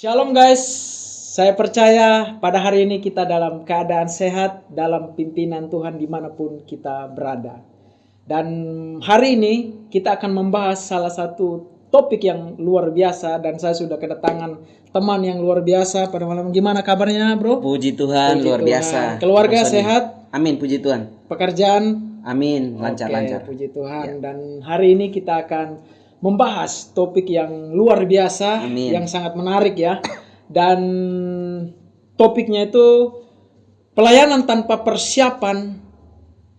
Shalom guys, saya percaya pada hari ini kita dalam keadaan sehat, dalam pimpinan Tuhan dimanapun kita berada. Dan hari ini kita akan membahas salah satu topik yang luar biasa dan saya sudah kedatangan teman yang luar biasa pada malam. Gimana kabarnya bro? Puji Tuhan, Puji luar Tuhan. biasa. Keluarga Terus sehat? Amin, puji Tuhan. Pekerjaan? Amin, lancar-lancar. Oke, puji Tuhan. Dan hari ini kita akan membahas topik yang luar biasa, Amin. yang sangat menarik ya. Dan topiknya itu pelayanan tanpa persiapan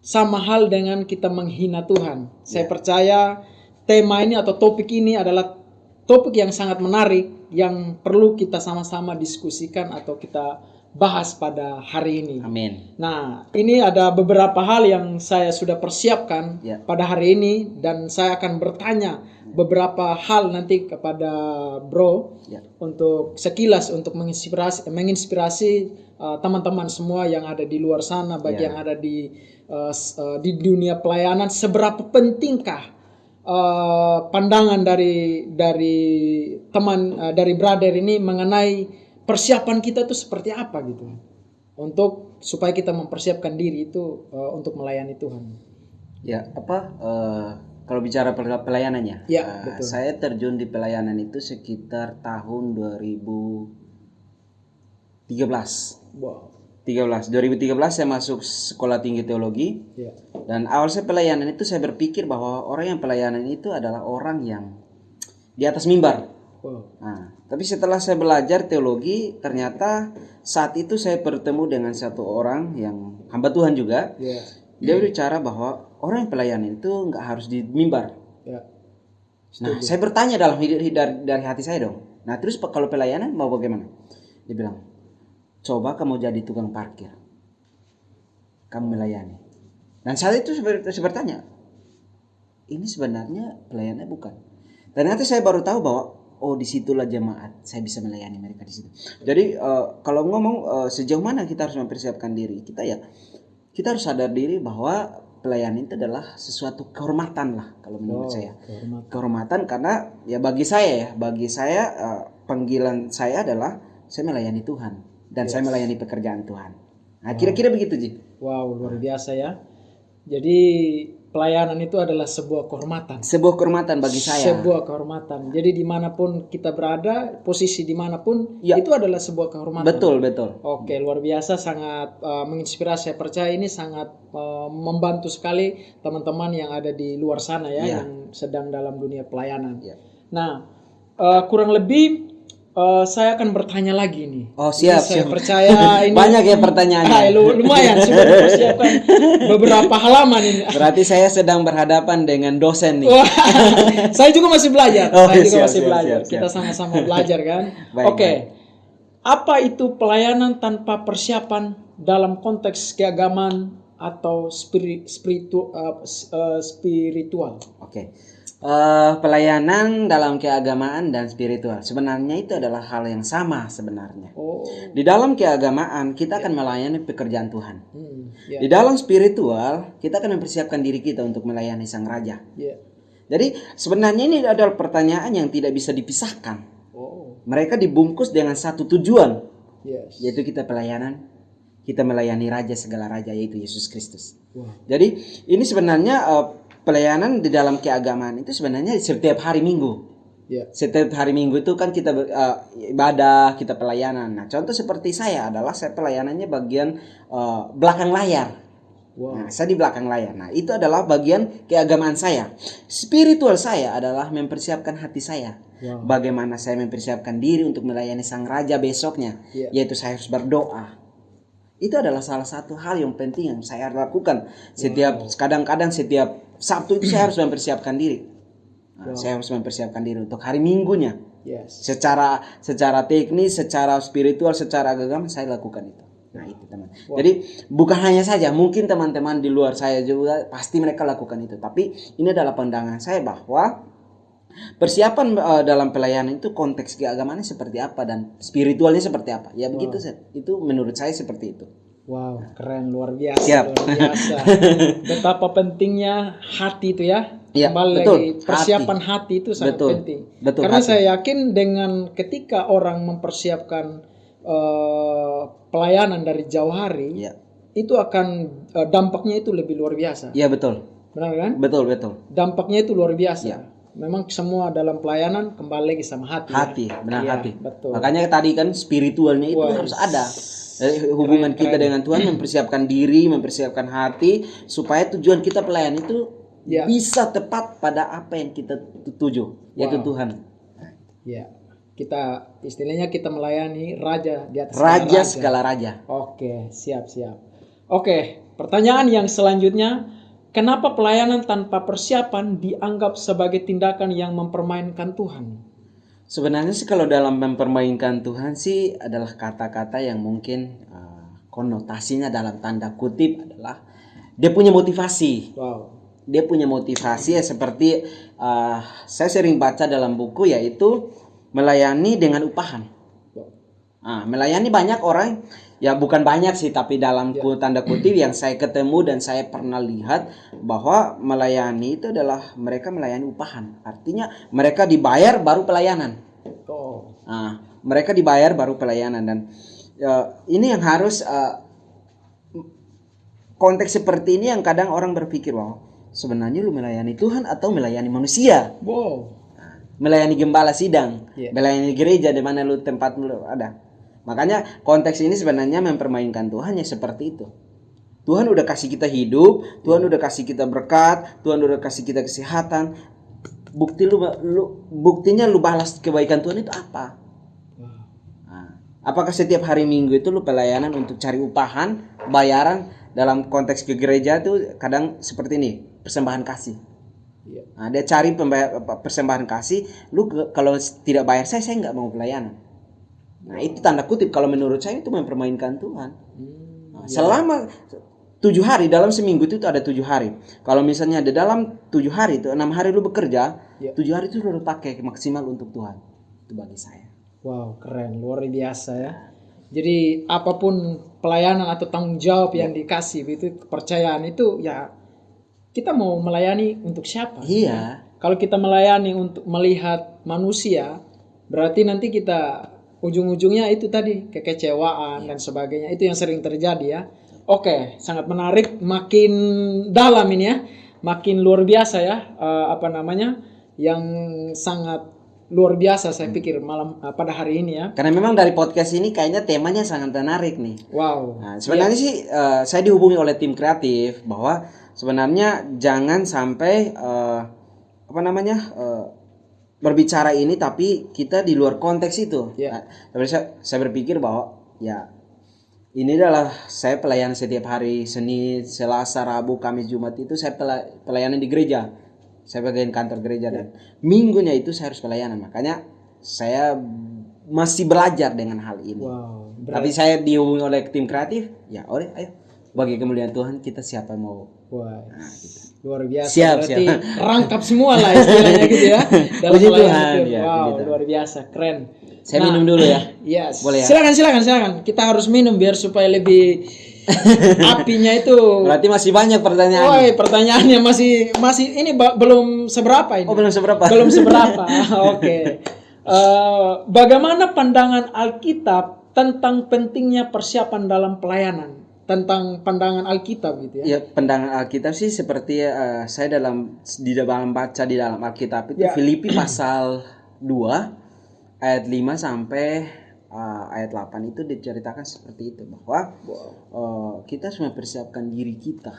sama hal dengan kita menghina Tuhan. Saya percaya tema ini atau topik ini adalah topik yang sangat menarik yang perlu kita sama-sama diskusikan atau kita bahas pada hari ini. Amin. Nah, ini ada beberapa hal yang saya sudah persiapkan pada hari ini dan saya akan bertanya beberapa hal nanti kepada Bro untuk sekilas untuk menginspirasi teman-teman semua yang ada di luar sana, baik yang ada di dunia pelayanan. Seberapa pentingkah pandangan dari teman dari brother ini mengenai persiapan kita itu seperti apa gitu, untuk supaya kita mempersiapkan diri itu untuk melayani Tuhan. Kalau bicara pelayanannya, betul. saya terjun di pelayanan itu sekitar tahun 2013. Wow. 2013 saya masuk sekolah tinggi teologi. Dan awal saya pelayanan itu saya berpikir bahwa orang yang pelayanan itu adalah orang yang di atas mimbar. Nah, tapi setelah saya belajar teologi, ternyata saat itu saya bertemu dengan satu orang yang hamba Tuhan juga. Dia berbicara bahwa orang yang pelayanan itu nggak harus di mimbar. Nah, saya bertanya dari hati saya dong. Nah, terus kalau pelayanan mau bagaimana? Dia bilang, coba kamu jadi tukang parkir, kamu melayani. Dan saat itu saya bertanya, ini sebenarnya pelayanannya bukan. Ternyata saya baru tahu bahwa disitulah jemaat saya bisa melayani mereka di situ. Jadi kalau ngomong sejauh mana kita harus mempersiapkan diri kita kita harus sadar diri bahwa pelayanan itu adalah sesuatu kehormatan lah kalau menurut saya. Kehormatan karena bagi saya panggilan saya adalah saya melayani Tuhan dan saya melayani pekerjaan Tuhan. Nah, kira-kira begitu Ji. Wow, luar biasa ya. Jadi pelayanan itu adalah sebuah kehormatan. Sebuah kehormatan bagi saya. Sebuah kehormatan. Jadi dimanapun kita berada, posisi dimanapun, itu adalah sebuah kehormatan. Betul. Oke, luar biasa, sangat menginspirasi. Saya percaya ini sangat membantu sekali teman-teman yang ada di luar sana yang sedang dalam dunia pelayanan. Nah, kurang lebih saya akan bertanya lagi nih. Siap. Saya percaya ini banyak ya pertanyaannya. Lumayan sudah mempersiapkan beberapa halaman ini. Berarti saya sedang berhadapan dengan dosen nih. Saya juga masih belajar. Siap. Kita sama-sama belajar kan. Oke. Apa itu pelayanan tanpa persiapan dalam konteks keagamaan atau spiritual? Oke. Pelayanan dalam keagamaan dan spiritual sebenarnya itu adalah hal yang sama sebenarnya. Di dalam keagamaan kita akan melayani pekerjaan Tuhan. Di dalam spiritual kita akan mempersiapkan diri kita untuk melayani Sang Raja. Jadi sebenarnya ini adalah pertanyaan yang tidak bisa dipisahkan. Mereka dibungkus dengan satu tujuan, yaitu kita melayani Raja segala Raja, yaitu Yesus Kristus. Jadi ini sebenarnya pelayanan di dalam keagamaan itu sebenarnya setiap hari Minggu. Setiap hari Minggu itu kan kita ibadah, kita pelayanan. Nah, contoh seperti saya pelayanannya bagian belakang layar. Nah, saya di belakang layar. Nah, itu adalah bagian keagamaan saya. Spiritual saya adalah mempersiapkan hati saya. Bagaimana saya mempersiapkan diri untuk melayani Sang Raja besoknya, yaitu saya harus berdoa. Itu adalah salah satu hal yang penting yang saya lakukan. Kadang-kadang setiap Sabtu itu saya harus mempersiapkan diri. Saya harus mempersiapkan diri untuk hari Minggunya. Secara teknis, secara spiritual, secara agama saya lakukan itu. Nah, itu teman. Jadi bukan hanya saja, mungkin teman-teman di luar saya juga pasti mereka lakukan itu. Tapi ini adalah pandangan saya bahwa persiapan dalam pelayanan itu konteks keagamaannya seperti apa dan spiritualnya seperti apa. Begitu Seth. Itu menurut saya seperti itu. Wow, keren, luar biasa. Betapa pentingnya hati itu ya. Ya, Kembali betul. lagi persiapan hati itu sangat Betul. penting. Betul, Karena hati. saya yakin dengan ketika orang mempersiapkan pelayanan dari jauh hari, Ya. itu akan dampaknya itu lebih luar biasa. Iya, betul. Benar kan? Betul, betul. Dampaknya itu luar biasa. Ya. Memang semua dalam pelayanan kembali lagi sama hati. Hati, ya? benar, Iya, hati. betul. Makanya tadi kan spiritualnya itu harus ada. Hubungan kita dengan Tuhan, mempersiapkan diri, mempersiapkan hati, supaya tujuan kita pelayan itu bisa tepat pada apa yang kita tuju, yaitu Tuhan. Ya, kita istilahnya kita melayani Raja di atas segala raja. Oke, siap. Oke, pertanyaan yang selanjutnya, kenapa pelayanan tanpa persiapan dianggap sebagai tindakan yang mempermainkan Tuhan? Sebenarnya sih kalau dalam mempermainkan Tuhan sih adalah kata-kata yang mungkin konotasinya dalam tanda kutip adalah dia punya motivasi. Dia punya motivasi ya seperti saya sering baca dalam buku, yaitu melayani dengan upahan. Melayani banyak orang, ya bukan banyak sih, tapi dalam tanda kutip yang saya ketemu dan saya pernah lihat bahwa melayani itu adalah mereka melayani upahan. Artinya mereka dibayar baru pelayanan. Mereka dibayar baru pelayanan, dan ini yang harus konteks seperti ini yang kadang orang berpikir bahwa sebenarnya lu melayani Tuhan atau melayani manusia. Melayani gembala sidang, melayani gereja di mana lu tempat lu ada. Makanya konteks ini sebenarnya mempermainkan Tuhan ya seperti itu. Tuhan udah kasih kita hidup, Tuhan udah kasih kita berkat, Tuhan udah kasih kita kesehatan. Buktinya lu balas kebaikan Tuhan itu apa? Apakah setiap hari Minggu itu lu pelayanan untuk cari upahan, bayaran? Dalam konteks ke gereja itu kadang seperti ini, persembahan kasih. Dia cari persembahan kasih, lu kalau tidak bayar saya nggak mau pelayanan. Itu tanda kutip kalau menurut saya itu mempermainkan Tuhan. Selama 7 hari dalam seminggu itu ada 7 hari. Kalau misalnya di dalam 7 hari itu 6 hari lu bekerja, 7 hari itu lu pakai maksimal untuk Tuhan. Itu bagi saya. Wow, keren, luar biasa ya. Jadi apapun pelayanan atau tanggung jawab yang dikasih, itu kepercayaan itu ya kita mau melayani untuk siapa? Iya. Kalau kita melayani untuk melihat manusia, berarti nanti kita ujung-ujungnya itu tadi kekecewaan dan sebagainya. Itu yang sering terjadi ya. Oke, sangat menarik, makin dalam ini ya, makin luar biasa ya, yang sangat luar biasa saya pikir pada hari ini ya. Karena memang dari podcast ini kayaknya temanya sangat menarik nih. Wow. Sebenarnya sih saya dihubungi oleh tim kreatif bahwa sebenarnya jangan sampai berbicara ini tapi kita di luar konteks itu. Tapi saya berpikir bahwa ya ini adalah saya pelayanan setiap hari, Senin, Selasa, Rabu, Kamis, Jumat itu saya pelayanan di gereja. Saya bagian kantor gereja dan minggunya itu saya harus pelayanan. Makanya saya masih belajar dengan hal ini. Tapi saya dihubungi oleh tim kreatif, ya ayo bagi kemuliaan Tuhan kita siapa mau. Gitu. Luar biasa. Siap. Rangkap semua lah istilahnya gitu ya. Puji Tuhan. Luar biasa, keren. Saya minum dulu ya. Yes. Boleh ya? Silakan. Kita harus minum biar supaya lebih apinya itu. Berarti masih banyak pertanyaan. Pertanyaannya masih ini belum seberapa ini. Belum seberapa. Belum seberapa. Oke. Bagaimana pandangan Alkitab tentang pentingnya persiapan dalam pelayanan? Tentang pandangan Alkitab gitu ya. Ya, pandangan Alkitab sih seperti saya di dalam baca di dalam Alkitab itu Filipi pasal 2 ayat 5 sampai ayat 8 itu diceritakan seperti itu bahwa kita harus mempersiapkan diri kita.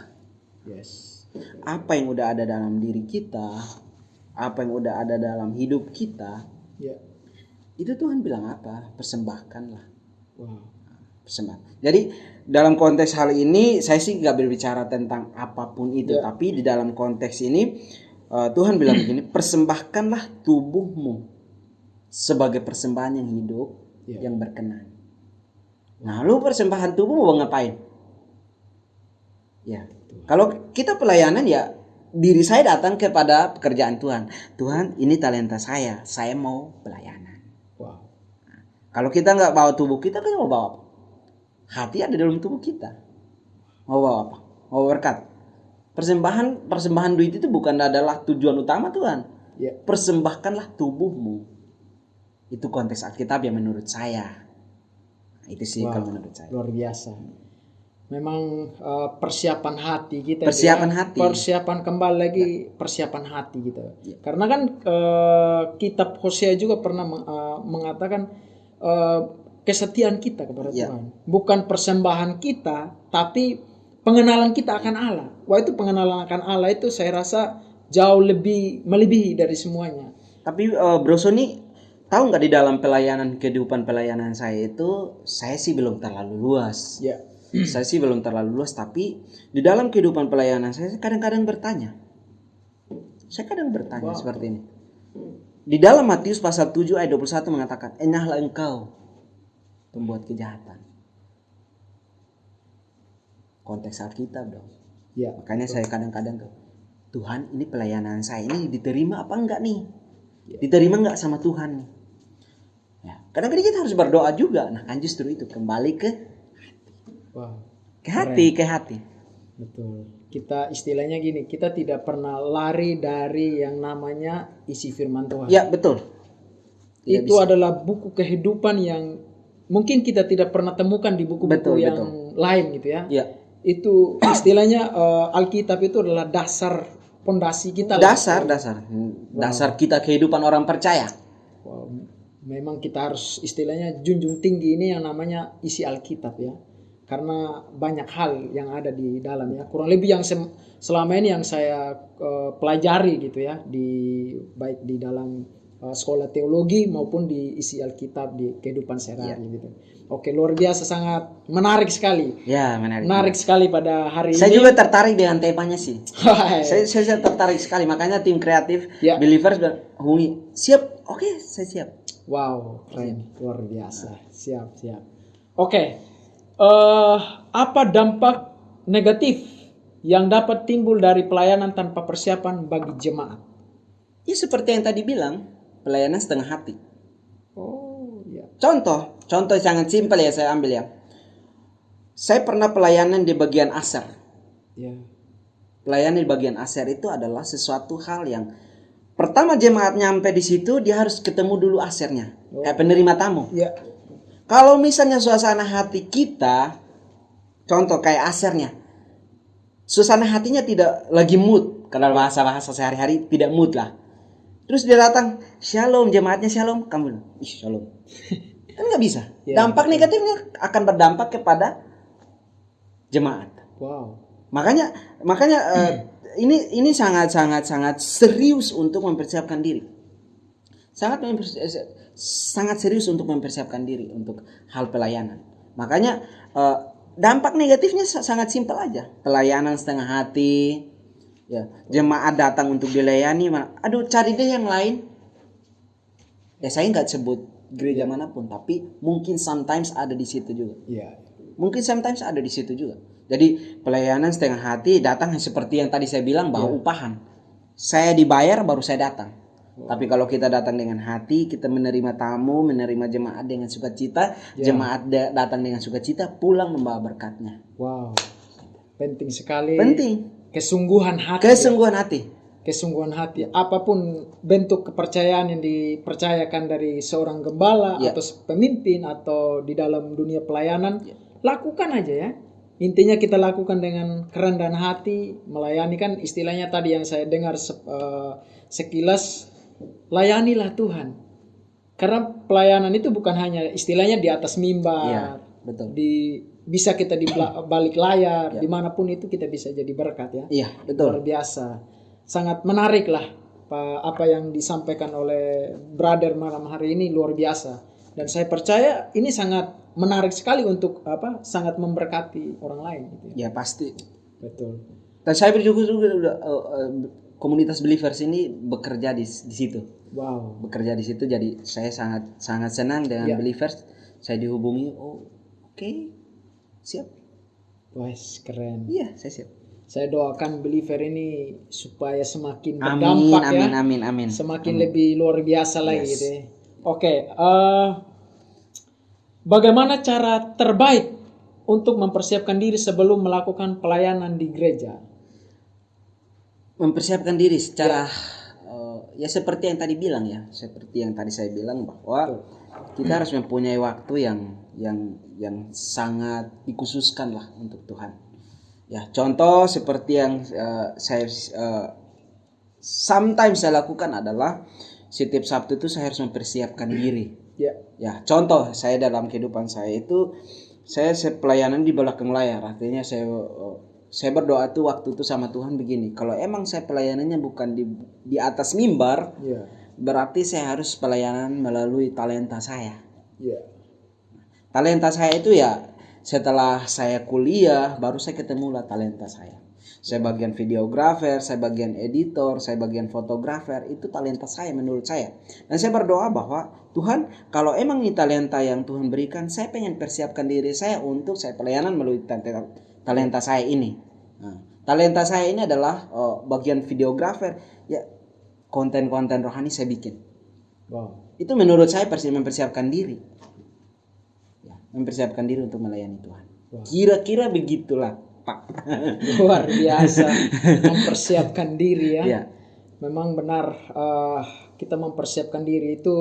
Apa yang udah ada dalam diri kita, apa yang udah ada dalam hidup kita, itu Tuhan bilang apa? Persembahkanlah. Persembahkan. Jadi dalam konteks hal ini saya sih nggak berbicara tentang apapun itu, tapi di dalam konteks ini Tuhan bilang begini, persembahkanlah tubuhmu sebagai persembahan yang hidup, yang berkenan. Nah, lu persembahan tubuh mau ngapain? Ya, kalau kita pelayanan ya diri saya datang kepada pekerjaan Tuhan. Tuhan, ini talenta saya mau pelayanan. Nah, kalau kita nggak bawa tubuh kita kan mau bawa apa? Hati ada dalam tubuh kita. Mau bawa apa? Mau berkat. Persembahan duit itu bukan adalah tujuan utama Tuhan. Ya. Persembahkanlah tubuhmu. Itu konteks Alkitab yang menurut saya. Itu sih kalau menurut saya. Luar biasa. Memang persiapan hati kita. Hati. Persiapan kembali lagi persiapan hati kita. Ya. Karena kan kitab Hosea juga pernah mengatakan kesetiaan kita kepada Tuhan. Bukan persembahan kita, tapi pengenalan kita akan Allah. Wah, itu pengenalan akan Allah itu saya rasa jauh lebih melebihi dari semuanya. Tapi Bro Sony, tahu nggak di dalam kehidupan pelayanan saya itu, saya sih belum terlalu luas. Ya. Saya sih belum terlalu luas, tapi di dalam kehidupan pelayanan saya kadang-kadang bertanya. Seperti ini. Di dalam Matius pasal 7 ayat 21 mengatakan, "Enyahlah engkau pembuat kejahatan." Konteks Alkitab dong. Ya. Makanya saya kadang-kadang tuh, Tuhan, ini pelayanan saya ini diterima apa enggak nih? Diterima enggak sama Tuhan nih? Ya, kadang-kadang kita harus berdoa juga. Nah, kan justru itu kembali ke hati. Betul. Kita istilahnya gini, kita tidak pernah lari dari yang namanya isi firman Tuhan. Ya, betul. Itu adalah buku kehidupan yang mungkin kita tidak pernah temukan di buku-buku yang lain gitu ya. Ya. Itu istilahnya Alkitab itu adalah dasar pondasi kita. Dasar kita kehidupan orang percaya. Memang kita harus istilahnya junjung tinggi ini yang namanya isi Alkitab ya. Karena banyak hal yang ada di dalam ya. Kurang lebih yang selama ini yang saya pelajari gitu ya, baik di dalam sekolah teologi maupun di isi Alkitab di kehidupan sehari-hari gitu. Oke, luar biasa, sangat menarik sekali. Ya, menarik. Menarik sekali pada hari saya ini. Saya juga tertarik dengan temanya sih. saya tertarik sekali, makanya tim kreatif Believers hubungi. Siap? Oke, saya siap. Wow, keren, luar biasa. Siap. Oke. Apa dampak negatif yang dapat timbul dari pelayanan tanpa persiapan bagi jemaat? Ya seperti yang tadi bilang, pelayanan setengah hati. Oh, ya. Contoh sangat simpel ya, saya ambil ya. Saya pernah pelayanan di bagian asar. Ya. Pelayanan di bagian asar itu adalah sesuatu hal yang pertama jemaat nyampe di situ, dia harus ketemu dulu asarnya, kayak penerima tamu. Ya. Kalau misalnya suasana hati kita, contoh kayak asarnya, suasana hatinya tidak lagi mood, kalau bahasa sehari-hari tidak mood lah. Terus dia datang, shalom, jemaatnya shalom, kamu shalom. Kan nggak bisa. Dampak negatifnya akan berdampak kepada jemaat. Wow. Makanya ini sangat serius untuk mempersiapkan diri. Sangat serius untuk mempersiapkan diri untuk hal pelayanan. Makanya dampak negatifnya sangat simpel aja. Pelayanan setengah hati, ya, jemaat datang untuk dilayani, aduh cari deh yang lain. Ya saya nggak sebut gereja manapun, tapi mungkin sometimes ada di situ juga. Ya. Mungkin sometimes ada di situ juga. Jadi pelayanan setengah hati datang seperti yang tadi saya bilang bahwa upahan. Saya dibayar baru saya datang. Tapi kalau kita datang dengan hati, kita menerima tamu, menerima jemaat dengan sukacita, jemaat datang dengan sukacita, pulang membawa berkatnya. Wow, penting sekali. Penting. Kesungguhan hati. Apapun bentuk kepercayaan yang dipercayakan dari seorang gembala atau pemimpin atau di dalam dunia pelayanan, lakukan aja ya. Intinya kita lakukan dengan kerendahan hati, melayani kan istilahnya tadi yang saya dengar sekilas. Layanilah Tuhan. Karena pelayanan itu bukan hanya istilahnya di atas mimbar. Betul. Bisa kita di balik layar, dimanapun itu kita bisa jadi berkat ya. Iya, betul. Luar biasa. Sangat menarik lah apa yang disampaikan oleh brother malam hari ini, luar biasa. Dan saya percaya ini sangat menarik sekali untuk sangat memberkati orang lain gitu ya. Ya pasti. Betul. Dan saya juga komunitas Believers ini bekerja di situ. Wow. Bekerja di situ, jadi saya sangat senang dengan Believers. Saya dihubungi, oke, siap. Wah, keren. Iya, saya siap. Saya doakan Believer ini supaya semakin berdampak amin. Semakin lebih luar biasa lagi gitu ya. Oke, bagaimana cara terbaik untuk mempersiapkan diri sebelum melakukan pelayanan di gereja? mempersiapkan diri secara ya seperti yang tadi bilang ya, seperti yang tadi saya bilang bahwa kita harus mempunyai waktu yang sangat dikhususkan lah untuk Tuhan. Ya, contoh seperti yang saya sometimes saya lakukan adalah setiap Sabtu itu saya harus mempersiapkan diri. Ya, contoh saya dalam kehidupan saya itu saya pelayanan di belakang layar. Artinya saya berdoa tuh waktu itu sama Tuhan begini. Kalau emang saya pelayanannya bukan di atas mimbar, berarti saya harus pelayanan melalui talenta saya. Talenta saya itu ya setelah saya kuliah baru saya ketemu lah talenta saya. Saya bagian videografer, saya bagian editor, saya bagian fotografer. Itu talenta saya menurut saya. Dan saya berdoa bahwa Tuhan, kalau emang ini talenta yang Tuhan berikan, saya pengen persiapkan diri saya untuk saya pelayanan melalui talenta saya ini. Nah, talenta saya ini adalah bagian videografer. Ya, konten-konten rohani saya bikin. Itu menurut saya mempersiapkan diri. Ya, mempersiapkan diri untuk melayani Tuhan. Kira-kira begitulah, Pak. Luar biasa mempersiapkan diri ya. Memang benar kita mempersiapkan diri itu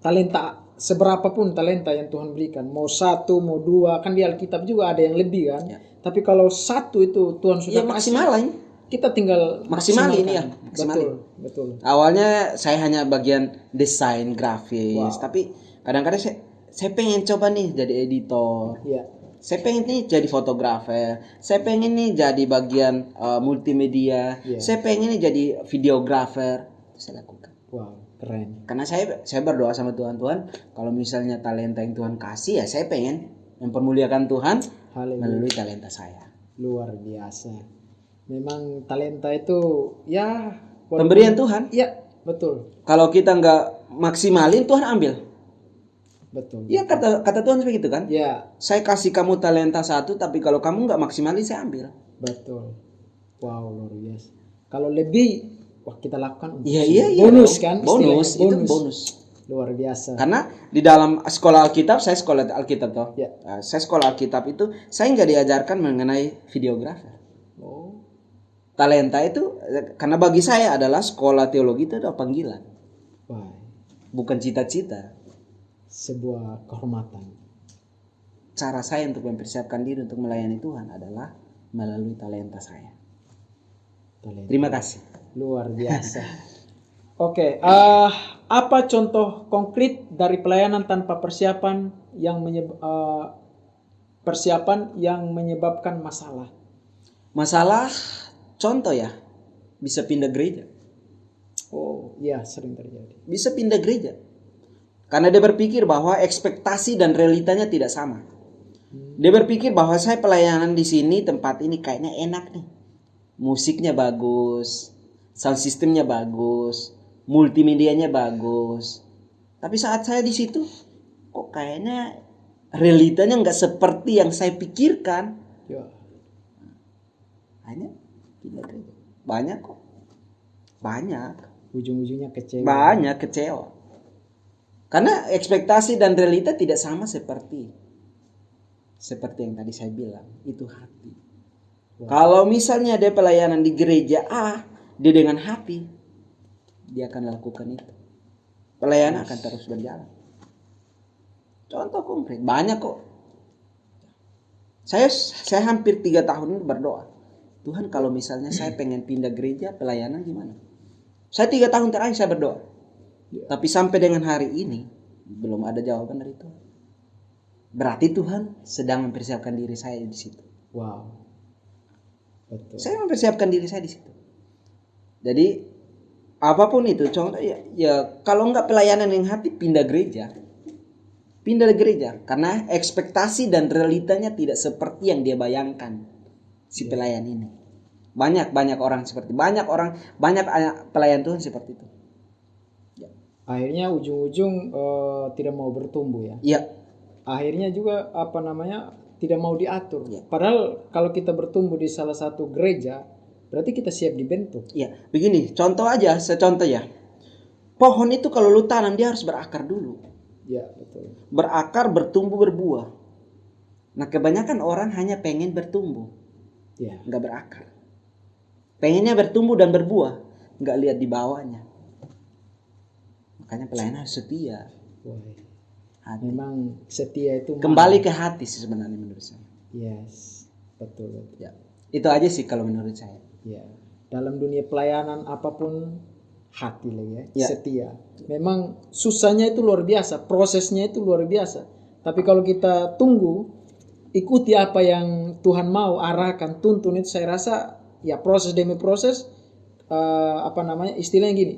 talenta, seberapapun talenta yang Tuhan berikan, mau 1, mau 2, kan di Alkitab juga ada yang lebih kan. Tapi kalau 1 itu Tuhan sudah maksimalin. Kita tinggal maksimalin ya. Betul. Awalnya saya hanya bagian desain grafis, tapi kadang-kadang saya pengen coba nih jadi editor. Saya pengen nih jadi fotografer, saya pengen nih jadi bagian multimedia, saya pengen nih jadi videografer. Itu saya lakukan. Keren. Karena saya berdoa sama Tuhan, kalau misalnya talenta yang Tuhan kasih ya saya pengen mempermuliakan Tuhan melalui talenta saya. Luar biasa. Memang talenta itu ya pemberian Tuhan. Iya, betul. Kalau kita nggak maksimalin, Tuhan ambil. Betul. Iya, kata Tuhan begitu kan? Ya. Saya kasih kamu talenta 1, tapi kalau kamu nggak maksimalin, saya ambil. Betul. Wow, luar biasa. Kalau lebih, kita lakukan bonus kan? Bonus. Itu bonus. Luar biasa. Karena di dalam sekolah Alkitab, saya sekolah Alkitab toh. Saya sekolah Alkitab itu, saya nggak diajarkan mengenai videografer. Talenta itu, karena bagi saya adalah sekolah teologi itu adalah panggilan. Bukan cita-cita. Sebuah kehormatan. Cara saya untuk mempersiapkan diri untuk melayani Tuhan adalah melalui talenta saya. Terima kasih. Luar biasa. Oke, apa contoh konkret dari pelayanan tanpa persiapan yang menyebabkan masalah? Masalah, contoh ya, bisa pindah gereja. Oh, iya, sering terjadi. Bisa pindah gereja. Karena dia berpikir bahwa ekspektasi dan realitanya tidak sama. Dia berpikir bahwa saya pelayanan di sini, tempat ini kayaknya enak nih. Musiknya bagus, sound systemnya bagus, multimedianya bagus. Tapi saat saya di situ, kok kayaknya realitanya nggak seperti yang saya pikirkan. Hanya pindah gereja. Banyak kok. Banyak. Ujung-ujungnya kecewa. Banyak kecewa. Karena ekspektasi dan realita tidak sama seperti yang tadi saya bilang. Itu hati. Kalau misalnya ada pelayanan di gereja A, dia dengan hati, dia akan lakukan itu. Pelayanan akan terus berjalan. Contoh konkret, banyak kok. Saya hampir 3 tahun ini berdoa. Tuhan, kalau misalnya saya pengen pindah gereja, pelayanan gimana? Saya 3 tahun terakhir saya berdoa. Tapi sampai dengan hari ini belum ada jawaban dari Tuhan. Berarti Tuhan sedang mempersiapkan diri saya di situ. Betul. Saya mempersiapkan diri saya di situ. Jadi apapun itu, contoh ya kalau enggak pelayanan yang hati, pindah gereja. Pindah gereja karena ekspektasi dan realitanya tidak seperti yang dia bayangkan si pelayan ini. Banyak orang seperti banyak pelayan Tuhan seperti itu. Akhirnya ujung-ujung tidak mau bertumbuh ya. Iya. Akhirnya juga tidak mau diatur. Padahal kalau kita bertumbuh di salah satu gereja, berarti kita siap dibentuk. Iya. Begini, contoh ya. Pohon itu kalau lu tanam dia harus berakar dulu. Iya, betul. Berakar, bertumbuh, berbuah. Nah, kebanyakan orang hanya pengen bertumbuh. Iya. Nggak berakar. pengennya bertumbuh dan berbuah, nggak lihat di bawahnya. Makanya pelayanan harus setia. Hati. Memang setia itu kembali ke hati sih sebenarnya menurut saya. Yes, betul. Ya, itu aja sih kalau menurut saya. Ya, dalam dunia pelayanan apapun hati lagi ya, setia. Memang susahnya itu luar biasa, prosesnya itu luar biasa. Tapi kalau kita tunggu, ikuti apa yang Tuhan mau arahkan, tuntun, itu saya rasa ya proses demi proses, istilahnya gini,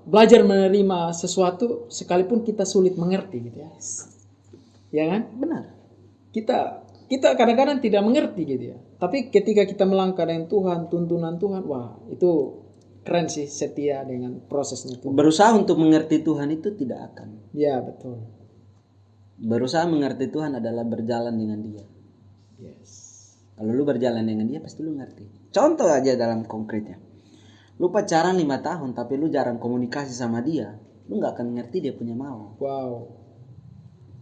belajar menerima sesuatu sekalipun kita sulit mengerti gitu ya. Ya kan? Benar. Kita kadang-kadang tidak mengerti gitu ya. Tapi ketika kita melangkah dengan Tuhan, tuntunan Tuhan, wah itu keren sih, setia dengan prosesnya Tuhan. Berusaha untuk mengerti Tuhan itu tidak akan. Ya, betul. Berusaha mengerti Tuhan adalah berjalan dengan Dia. Yes. Kalau lu berjalan dengan Dia pasti lu ngerti. Contoh aja dalam konkretnya. Lu pacaran 5 tahun tapi lu jarang komunikasi sama dia, lu nggak akan ngerti dia punya mau. Wow.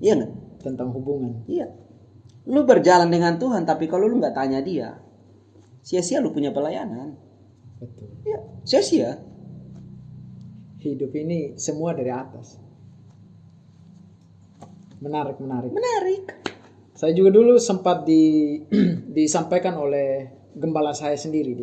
Iya nggak? Tentang hubungan. Iya. Lu berjalan dengan Tuhan tapi kalau lu nggak tanya dia, sia-sia lu punya pelayanan. Betul. Iya, sia-sia. Hidup ini semua dari atas. Menarik. Saya juga dulu sempat disampaikan oleh gembala saya sendiri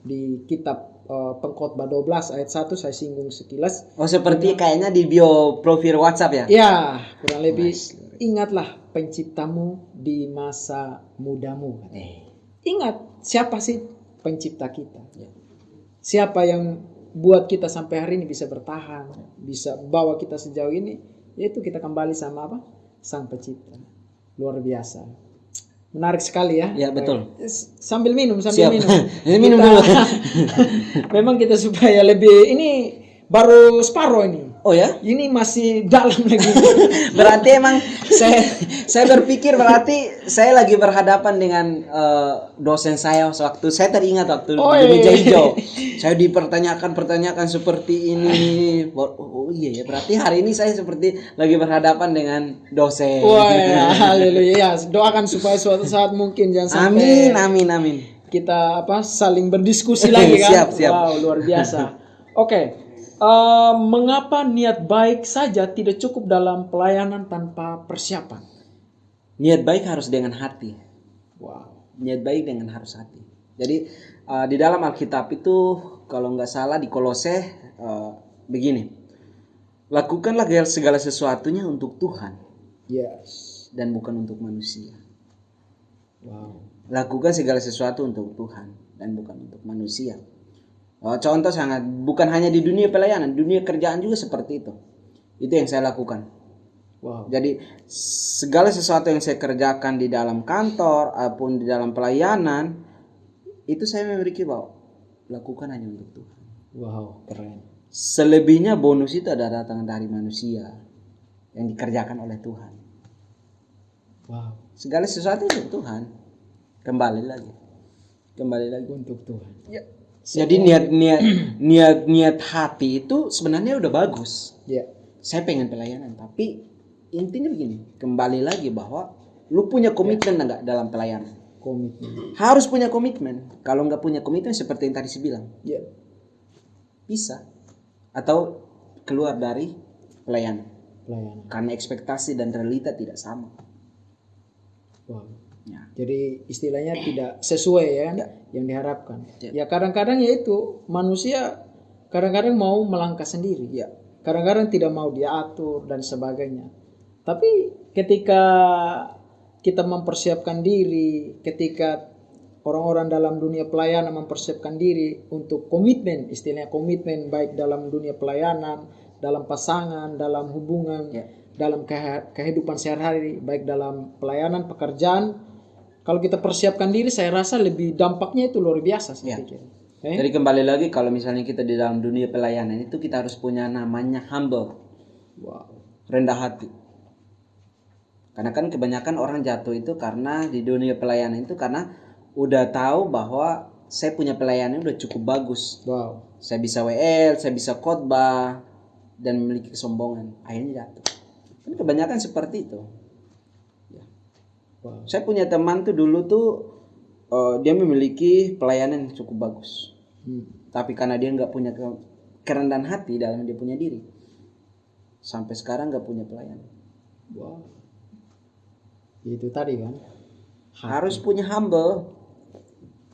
di kitab Pengkhotbah 12 ayat 1 saya singgung sekilas. Oh, seperti kayaknya di bio profil WhatsApp ya? Ya, kurang lebih. Ingatlah penciptamu di masa mudamu. Ingat siapa sih pencipta kita? Siapa yang buat kita sampai hari ini bisa bertahan, bisa bawa kita sejauh ini? Yaitu kita kembali sama apa? Sang pencipta. Luar biasa. Menarik sekali ya. Ya, betul. Sambil minum. Minum dulu. Memang kita supaya lebih, ini baru separuh ini. Oh ya? Ini masih dalam lagi. Berarti emang saya berpikir berarti saya lagi berhadapan dengan dosen saya waktu saya teringat waktu di meja hijau. Saya dipertanyakan seperti ini. Oh iya ya, berarti hari ini saya seperti lagi berhadapan dengan dosen. Wah, haleluya. Doakan supaya suatu saat mungkin jangan sampai Amin. Kita saling berdiskusi lagi kan. Siap. Wow, luar biasa. Oke. Mengapa niat baik saja tidak cukup dalam pelayanan tanpa persiapan? Niat baik harus dengan hati. Wow. Niat baik dengan harus hati. Jadi di dalam Alkitab itu kalau nggak salah di Kolose begini, lakukanlah segala sesuatunya untuk Tuhan. Yes. Dan bukan untuk manusia. Wow. Lakukan segala sesuatu untuk Tuhan dan bukan untuk manusia. Contoh sangat, bukan hanya di dunia pelayanan, dunia kerjaan juga seperti itu. Itu yang saya lakukan. Wow. Jadi segala sesuatu yang saya kerjakan di dalam kantor ataupun di dalam pelayanan, itu saya memiliki bahwa lakukan hanya untuk Tuhan. Wow, keren. Selebihnya bonus itu ada datang dari manusia yang dikerjakan oleh Tuhan. Wow. Segala sesuatu untuk Tuhan. Kembali lagi untuk Tuhan. Ya. Jadi niat hati itu sebenarnya udah bagus. Ya. Saya pengen pelayanan, tapi intinya begini, kembali lagi bahwa lu punya komitmen enggak dalam pelayanan? Komitmen. Harus punya komitmen. Kalau nggak punya komitmen seperti yang tadi saya bilang, bisa atau keluar dari pelayanan. Karena ekspektasi dan realita tidak sama. Wow. Ya. Jadi istilahnya tidak sesuai yang diharapkan. Ya kadang-kadang yaitu manusia kadang-kadang mau melangkah sendiri. Kadang-kadang tidak mau diatur dan sebagainya. Tapi ketika kita mempersiapkan diri, ketika orang-orang dalam dunia pelayanan mempersiapkan diri untuk komitmen, istilahnya komitmen baik dalam dunia pelayanan, dalam pasangan, dalam hubungan, dalam kehidupan sehari-hari, baik dalam pelayanan, pekerjaan. Kalau kita persiapkan diri, saya rasa lebih dampaknya itu luar biasa saya pikir. Jadi kembali lagi kalau misalnya kita di dalam dunia pelayanan itu kita harus punya namanya humble. Wow. Rendah hati. Karena kan kebanyakan orang jatuh itu karena di dunia pelayanan itu karena udah tahu bahwa saya punya pelayanan udah cukup bagus. Wow. Saya bisa WL, saya bisa khotbah dan memiliki kesombongan. Akhirnya jatuh. Kan kebanyakan seperti itu. Wow. Saya punya teman tuh dulu tuh dia memiliki pelayanan yang cukup bagus. Tapi karena dia nggak punya kerendahan hati dalam dia punya diri, sampai sekarang nggak punya pelayanan. Wow. Itu tadi kan. Harus punya humble.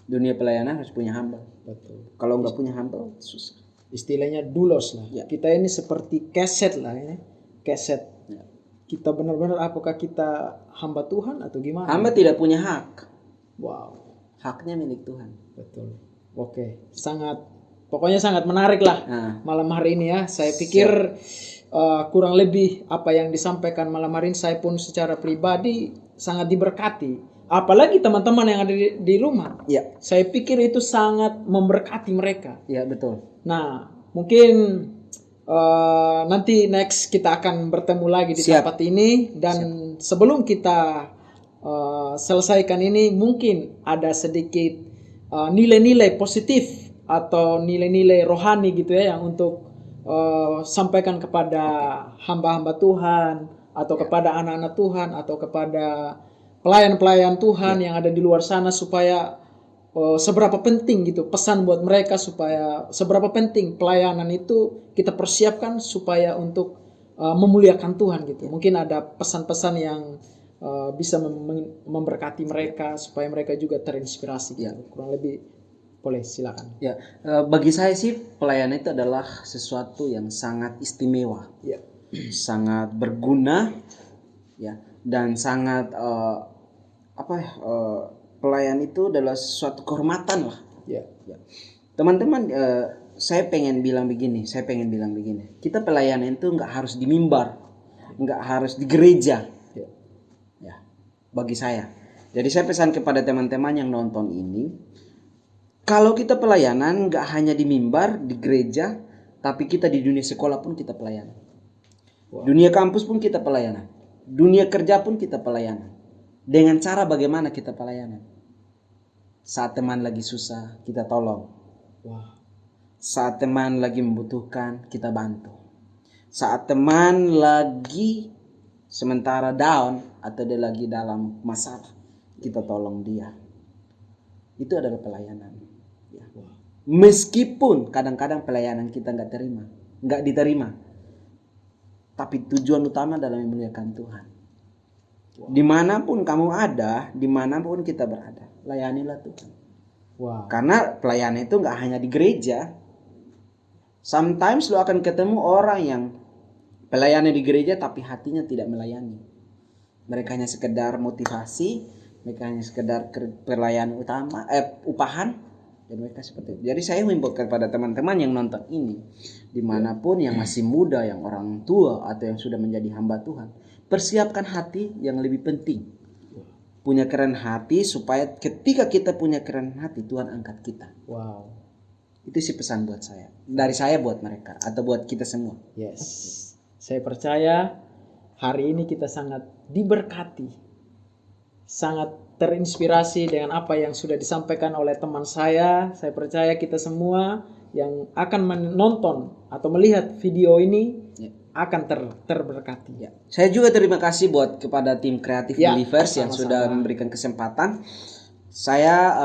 Dunia pelayanan harus punya humble. Betul. Kalau nggak punya humble, susah. Istilahnya dulos lah. Ya. Kita ini seperti keset lah ini. Keset. Ya. Kita benar-benar apakah kita hamba Tuhan atau gimana? Hamba tidak punya hak. Wow. Haknya milik Tuhan. Betul. Oke. Pokoknya sangat menarik lah malam hari ini ya. Saya pikir kurang lebih apa yang disampaikan malam hari ini saya pun secara pribadi sangat diberkati. Apalagi teman-teman yang ada di rumah. Ya. Saya pikir itu sangat memberkati mereka. Ya, betul. Nah, mungkin nanti next kita akan bertemu lagi di tempat ini. Dan sebelum kita selesaikan ini, mungkin ada sedikit nilai-nilai positif atau nilai-nilai rohani gitu ya, yang untuk sampaikan kepada hamba-hamba Tuhan atau kepada anak-anak Tuhan atau kepada pelayan-pelayan Tuhan yang ada di luar sana, supaya seberapa penting gitu pesan buat mereka, supaya seberapa penting pelayanan itu kita persiapkan supaya untuk memuliakan Tuhan gitu. Mungkin ada pesan-pesan yang bisa memberkati mereka supaya mereka juga terinspirasi gitu. Kurang lebih boleh, silakan. Ya, bagi saya sih pelayanan itu adalah sesuatu yang sangat istimewa. Ya. Sangat berguna ya, dan sangat pelayan itu adalah suatu kehormatan lah. Ya. Teman-teman, saya pengen bilang begini. Kita pelayanan itu nggak harus di mimbar, nggak harus di gereja. Ya, bagi saya. Jadi saya pesan kepada teman-teman yang nonton ini, kalau kita pelayanan nggak hanya di mimbar, di gereja, tapi kita di dunia sekolah pun kita pelayanan. Wow. Dunia kampus pun kita pelayanan. Dunia kerja pun kita pelayanan. Dengan cara bagaimana kita pelayanan? Saat teman lagi susah, kita tolong. Wow. Saat teman lagi membutuhkan, kita bantu. Saat teman lagi sementara down atau dia lagi dalam masalah, kita tolong dia. Itu adalah pelayanan. Ya. Wow. Meskipun kadang-kadang pelayanan kita nggak diterima, tapi tujuan utama adalah memuliakan Tuhan. Wow. Dimanapun kamu ada, dimanapun kita berada, layanilah Tuhan. Wow. Karena pelayanan itu nggak hanya di gereja. Sometimes lo akan ketemu orang yang pelayanan di gereja tapi hatinya tidak melayani. Mereka hanya sekedar motivasi, mereka hanya sekedar pelayanan upahan, dan mereka seperti itu. Jadi saya mengimbau kepada teman-teman yang nonton ini, dimanapun yang masih muda, yang orang tua atau yang sudah menjadi hamba Tuhan, persiapkan hati yang lebih penting. Punya keren hati, supaya ketika kita punya keren hati, Tuhan angkat kita. Wow. Itu sih pesan buat saya. Dari saya buat mereka atau buat kita semua. Yes. Saya percaya hari ini kita sangat diberkati. Sangat terinspirasi dengan apa yang sudah disampaikan oleh teman saya. Saya percaya kita semua yang akan menonton atau melihat video ini akan terberkati. Ya. Saya juga terima kasih kepada tim Creative Believers yang sudah memberikan kesempatan. Saya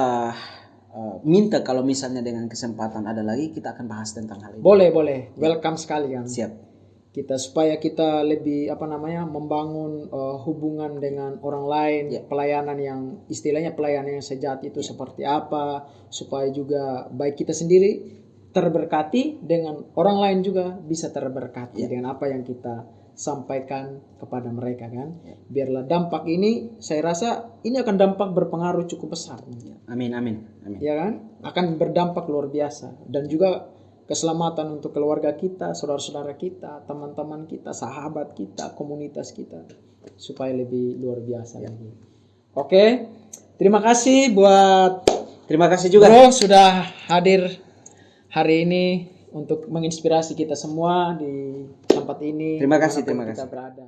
minta kalau misalnya dengan kesempatan ada lagi, kita akan bahas tentang hal ini. Boleh. Welcome sekali kan. Siap. Supaya kita lebih membangun hubungan dengan orang lain, pelayanan yang istilahnya pelayanan yang sejati itu seperti apa, supaya juga baik kita sendiri terberkati, dengan orang lain juga bisa terberkati dengan apa yang kita sampaikan kepada mereka kan. Biarlah dampak ini, saya rasa ini akan dampak berpengaruh cukup besar. Amin. Ya kan? Akan berdampak luar biasa, dan juga keselamatan untuk keluarga kita, saudara-saudara kita, teman-teman kita, sahabat kita, komunitas kita, supaya lebih luar biasa lagi. Oke. Terima kasih juga Bro sudah hadir hari ini untuk menginspirasi kita semua di tempat ini. Terima kasih. Kita berada.